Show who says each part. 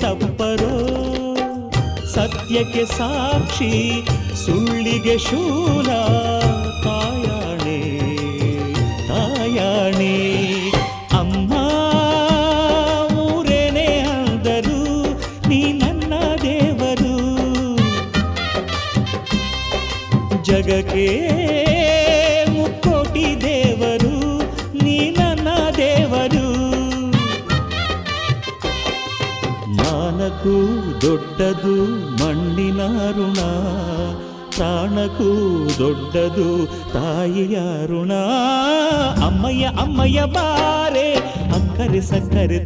Speaker 1: ತಪ್ಪರೋ ಸತ್ಯಕ್ಕೆ ಸಾಕ್ಷಿ ಸುಳ್ಳಿಗೆ ಶೂಲ ತಾಯಾಣೆ ತಾಯಾಣೆ ಅಮ್ಮ ಊರೇನೇ ಅಂದರು ನೀ ನನ್ನ ದೇವರು ಜಗಕ್ಕೆ ಮುಕ್ಕೋಟಿ ದೇವರು ನೀ ನನ್ನ ದೇವರು ಮಾನಕ್ಕೂ ದೊಡ್ಡದು ಮಣ್ಣಿನ ಋಣ ಪ್ರಾಣಕ್ಕೂ ದೊಡ್ಡದು ತಾಯಿಯ ಋಣ ಅಮ್ಮಯ್ಯ ಅಮ್ಮಯ್ಯ ಬಾರೆ ಅಕ್ಕರೆ ಸಕ್ಕರೆ